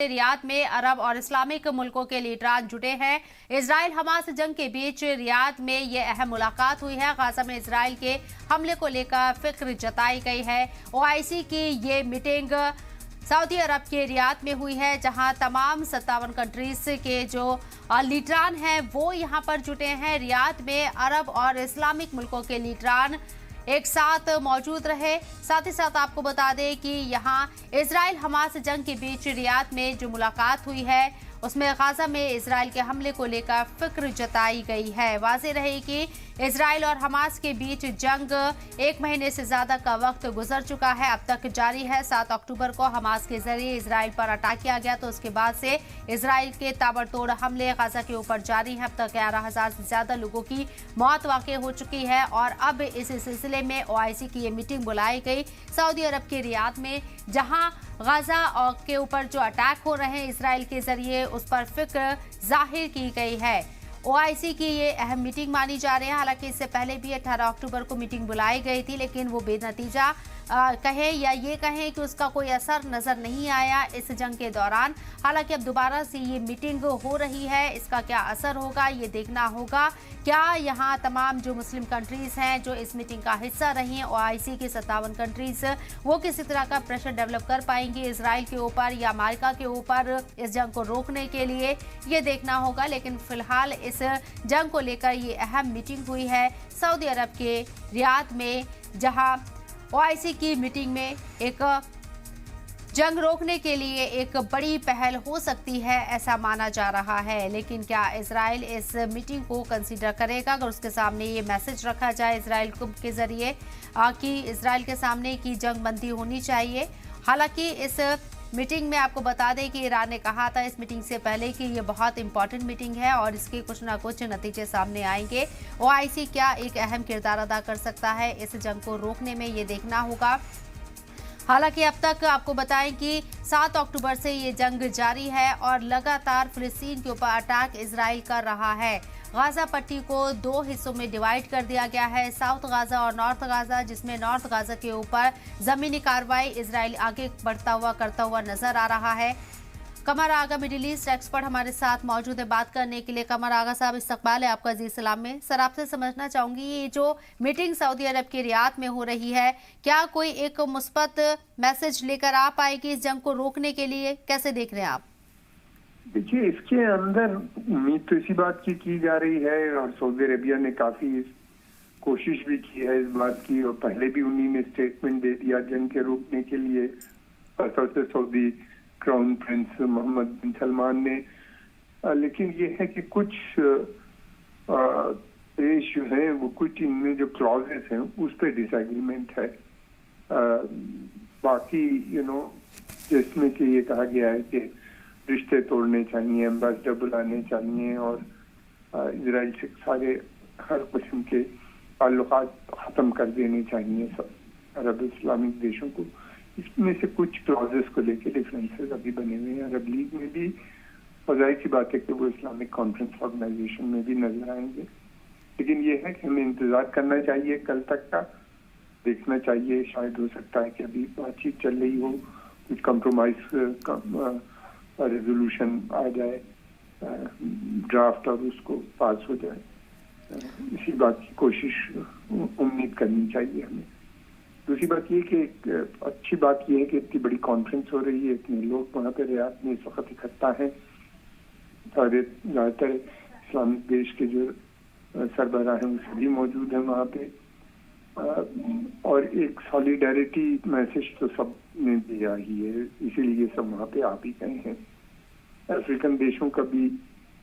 Riyadh में अरब और Islamic मुल्कों के लीडरान जुटे हैं। इजराइल हमास जंग के बीच रियाद में ये अहम मुलाकात हुई है। गाजा में इजराइल के हमले को लेकर फिक्र जताई गई है। ओआईसी की ये मीटिंग सऊदी अरब के रियाद में हुई है, जहां तमाम 57 कंट्रीज के जो लीडरान हैं वो यहां पर जुटे हैं। रियाद में अरब और इस्लामिक मुल्कों के लीडरान एक साथ मौजूद रहे। साथ ही साथ आपको बता दें कि यहां इजराइल हमास जंग के बीच रियाद में जो मुलाकात हुई है उसमें गाजा में इजराइल के हमले को लेकर फिक्र जताई गई है। वाज़ेह रहे कि इजराइल और हमास के बीच जंग 1 महीने से ज्यादा का वक्त गुजर चुका है, अब तक जारी है। 7 अक्टूबर को हमास के जरिए इजराइल पर अटैक किया गया, तो उसके बाद से इजराइल के ताबड़तोड़ हमले गाजा के ऊपर जारी हैं। अब तक 11,000 से ज्यादा लोगों की मौत वाक़ई हो चुकी है और अब इस सिलसिले में ओआईसी की ये मीटिंग बुलाई गई सऊदी अरब के रियाद में, जहां गाजा के ऊपर जो अटैक हो रहे हैं इजराइल के जरिए उस पर फिक्र जाहिर की गई है। ओआईसी की ये अहम मीटिंग मानी जा रही है। हालांकि इससे पहले भी 18 अक्टूबर को मीटिंग बुलाई गई थी, लेकिन वो बेनतीजा कहें या ये कहें कि उसका कोई असर नजर नहीं आया इस जंग के दौरान। हालांकि अब दोबारा से ये मीटिंग हो रही है, इसका क्या असर होगा ये देखना होगा। क्या यहाँ तमाम जो मुस्लिम कंट्रीज हैं जो इस मीटिंग का हिस्सा रही हैं, ओआईसी की 57 कंट्रीज, वो किसी तरह का प्रेशर डेवलप कर पाएंगी इजराइल के ऊपर या अमेरिका के ऊपर इस जंग को रोकने के लिए, ये देखना होगा। लेकिन फिलहाल इस जंग को लेकर ये अहम मीटिंग हुई है सऊदी अरब के रियाद में, जहां ओआईसी की मीटिंग में एक जंग रोकने के लिए एक बड़ी पहल हो सकती है ऐसा माना जा रहा है। लेकिन क्या इजराइल इस मीटिंग को कंसीडर करेगा अगर उसके सामने ये मैसेज रखा जाए इजराइल के जरिए कि इजराइल के सामने की जंग बंदी होनी चाहिए। हालांकि इस मीटिंग में आपको बता दें कि ईरान ने कहा था इस मीटिंग से पहले कि ये बहुत इंपॉर्टेंट मीटिंग है और इसके कुछ ना कुछ नतीजे सामने आएंगे। ओआईसी क्या एक अहम किरदार अदा कर सकता है इस जंग को रोकने में, ये देखना होगा। हालांकि अब तक आपको बताएं कि 7 अक्टूबर से ये जंग जारी है और लगातार फिलिस्तीन के ऊपर अटैक इजराइल कर रहा है। गाजा पट्टी को 2 हिस्सों में डिवाइड कर दिया गया है, साउथ गाजा और नॉर्थ गाजा, जिसमें नॉर्थ गाजा के ऊपर जमीनी कार्रवाई इजराइल आगे करता हुआ नजर आ रहा है। कमर आगा मिडिल ईस्ट एक्सपर्ट हमारे साथ मौजूद है बात करने के लिए। कमर आगा साहब, इस्तकबाल है आपका अजीज सलाम में। सर, आपसे समझना चाहूंगी ये जो मीटिंग सऊदी अरब के रियाद में हो रही है, क्या कोई एक मुस्बत मैसेज लेकर आ पाएगी इस जंग को रोकने के लिए, कैसे देख रहे हैं आप? देखिए, इसके अंदर उम्मीद तो इसी बात की जा रही है और सऊदी अरेबिया ने काफी कोशिश भी की है इस बात की, और पहले भी उन्हीं ने स्टेटमेंट दे दिया जंग के रोकने के लिए। खासतौर से सऊदी क्राउन प्रिंस मोहम्मद बिन सलमान ने। लेकिन ये है कि कुछ देश जो है वो कुछ इनमें जो क्लॉजेस हैं उस पर डिसएग्रीमेंट है। बाकी जिसमें कि ये कहा गया है कि रिश्ते तोड़ने चाहिए, एम्बेसडर बुलाने चाहिए और इजराइल से सारे हर किस्म के ताल्लुकात खत्म कर देने चाहिए सब अरब इस्लामिक देशों को। इसमें से कुछ क्लॉजेस को लेके डिफरेंसेस अभी बने हुए हैं। अरब लीग में भी जाहिर सी बात है कि वो इस्लामिक कॉन्फ्रेंस ऑर्गेनाइजेशन में भी नजर आएंगे। लेकिन ये है कि हमें इंतजार करना चाहिए कल तक का, देखना चाहिए। शायद हो सकता है कि अभी बातचीत चल रही हो, कुछ कंप्रोमाइज रेजोल्यूशन आ जाए ड्राफ्ट और उसको पास हो जाए। इसी बात की कोशिश उम्मीद करनी चाहिए हमें। दूसरी बात ये कि एक अच्छी बात ये है कि इतनी बड़ी कॉन्फ्रेंस हो रही है, इतने लोग वहाँ पे रियाद में इस वक्त इकट्ठा हैं। ज़्यादातर इस्लामिक देश के जो सरबराह हैं वो सभी मौजूद हैं वहाँ पे, और एक सॉलिडारिटी मैसेज तो सब ने दिया ही है, इसीलिए सब वहाँ पे आ भी गए हैं। अफ्रीकन देशों का भी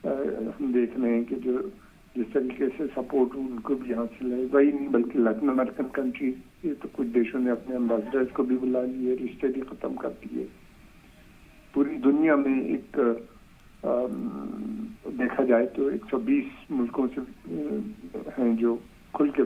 हम देख रहे हैं कि जो जिस तरीके से सपोर्ट उनको भी हासिल है, वही नहीं बल्कि लैटिन अमेरिकन कंट्रीज, ये तो कुछ देशों ने अपने एम्बेसडर्स को भी बुला लिए, रिश्ते भी खत्म कर दिए। पूरी दुनिया में एक देखा जाए तो 120 मुल्कों से हैं जो खुल के